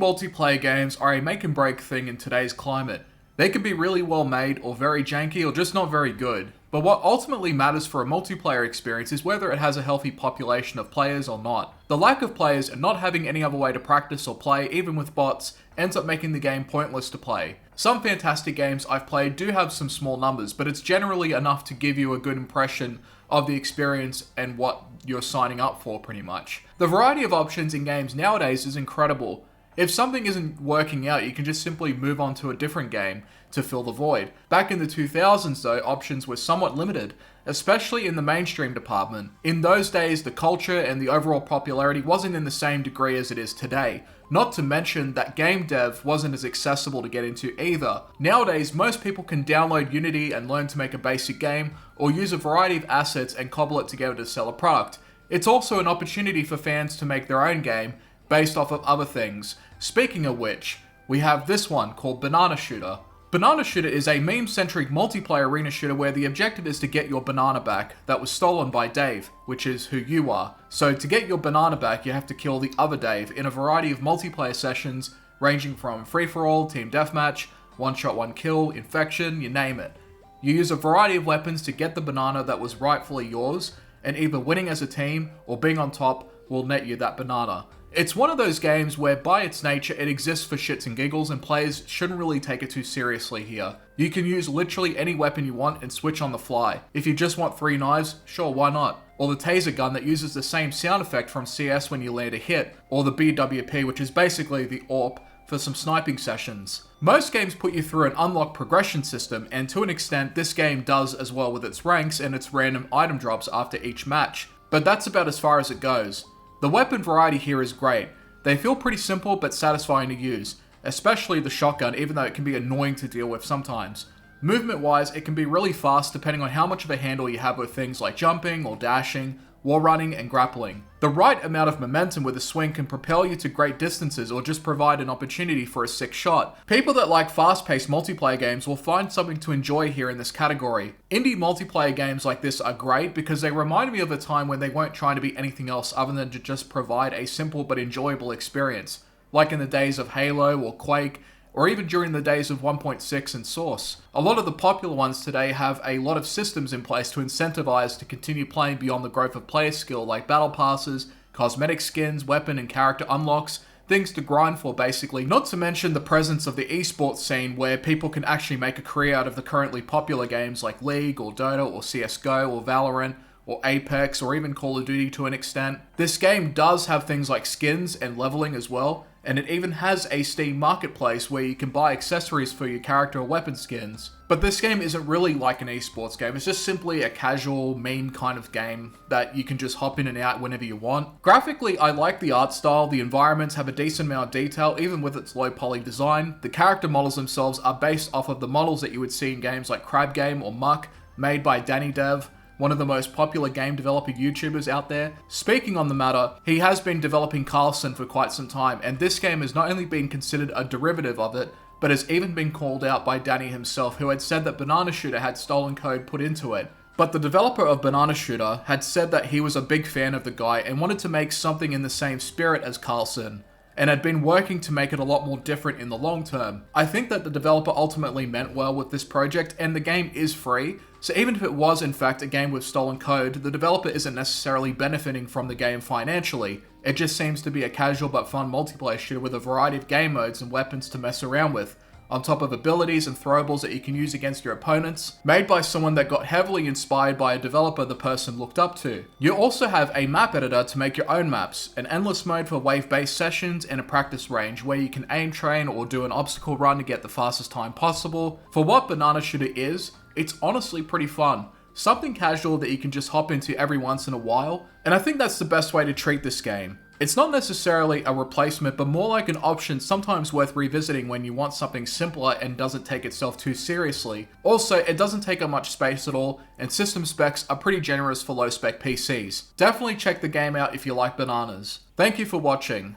multiplayer games are a make and break thing in today's climate. They can be really well made or very janky or just not very good. But what ultimately matters for a multiplayer experience is whether it has a healthy population of players or not. The lack of players and not having any other way to practice or play, even with bots, ends up making the game pointless to play. Some fantastic games I've played do have some small numbers, but it's generally enough to give you a good impression of the experience and what you're signing up for pretty much. The variety of options in games nowadays is incredible. If something isn't working out, you can just simply move on to a different game to fill the void. Back in the 2000s though, options were somewhat limited, especially in the mainstream department. In those days, the culture and the overall popularity wasn't in the same degree as it is today. Not to mention that game dev wasn't as accessible to get into either. Nowadays, most people can download Unity and learn to make a basic game, or use a variety of assets and cobble it together to sell a product. It's also an opportunity for fans to make their own game, based off of other things. Speaking of which, we have this one called Banana Shooter. Banana Shooter is a meme-centric multiplayer arena shooter where the objective is to get your banana back that was stolen by Dave, which is who you are. So to get your banana back, you have to kill the other Dave in a variety of multiplayer sessions ranging from free-for-all, team deathmatch, one-shot, one-kill, infection, you name it. You use a variety of weapons to get the banana that was rightfully yours, and either winning as a team or being on top will net you that banana. It's one of those games where by its nature it exists for shits and giggles and players shouldn't really take it too seriously here. You can use literally any weapon you want and switch on the fly. If you just want 3 knives, sure, why not? Or the taser gun that uses the same sound effect from CS when you land a hit, or the BWP, which is basically the AWP for some sniping sessions. Most games put you through an unlock progression system, and to an extent this game does as well with its ranks and its random item drops after each match. But that's about as far as it goes. The weapon variety here is great. They feel pretty simple but satisfying to use, especially the shotgun, even though it can be annoying to deal with sometimes. Movement wise, it can be really fast depending on how much of a handle you have with things like jumping or dashing, wall running and grappling. The right amount of momentum with a swing can propel you to great distances or just provide an opportunity for a sick shot. People that like fast-paced multiplayer games will find something to enjoy here in this category. Indie multiplayer games like this are great because they remind me of a time when they weren't trying to be anything else other than to just provide a simple but enjoyable experience, like in the days of Halo or Quake, or even during the days of 1.6 and Source. A lot of the popular ones today have a lot of systems in place to incentivize to continue playing beyond the growth of player skill, like battle passes, cosmetic skins, weapon and character unlocks, things to grind for basically, not to mention the presence of the esports scene where people can actually make a career out of the currently popular games like League or Dota or CSGO or Valorant, or Apex, or even Call of Duty to an extent. This game does have things like skins and leveling as well, and it even has a Steam marketplace where you can buy accessories for your character or weapon skins. But this game isn't really like an esports game, it's just simply a casual meme kind of game that you can just hop in and out whenever you want. Graphically, I like the art style, the environments have a decent amount of detail even with its low poly design. The character models themselves are based off of the models that you would see in games like Crab Game or Muck, made by Danny Dev, one of the most popular game developer YouTubers out there. Speaking on the matter, he has been developing Carlson for quite some time, and this game has not only been considered a derivative of it, but has even been called out by Danny himself, who had said that Banana Shooter had stolen code put into it. But the developer of Banana Shooter had said that he was a big fan of the guy and wanted to make something in the same spirit as Carlson, and had been working to make it a lot more different in the long term. I think that the developer ultimately meant well with this project, and the game is free, so even if it was in fact a game with stolen code, the developer isn't necessarily benefiting from the game financially. It just seems to be a casual but fun multiplayer shooter with a variety of game modes and weapons to mess around with, on top of abilities and throwables that you can use against your opponents, made by someone that got heavily inspired by a developer the person looked up to. You also have a map editor to make your own maps, an endless mode for wave-based sessions, and a practice range where you can aim train or do an obstacle run to get the fastest time possible. For what Banana Shooter is, it's honestly pretty fun. Something casual that you can just hop into every once in a while, and I think that's the best way to treat this game. It's not necessarily a replacement, but more like an option sometimes worth revisiting when you want something simpler and doesn't take itself too seriously. Also, it doesn't take up much space at all, and system specs are pretty generous for low-spec PCs. Definitely check the game out if you like bananas. Thank you for watching.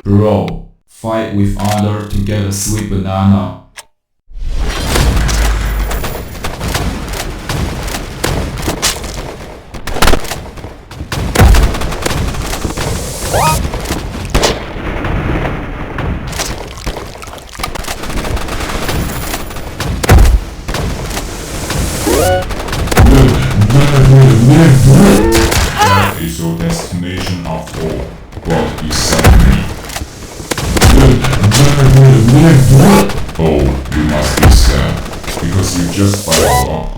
Bro, fight with other to get a sweet banana. your destination after all, but you said me. Oh, you must be scared, because you just fired up.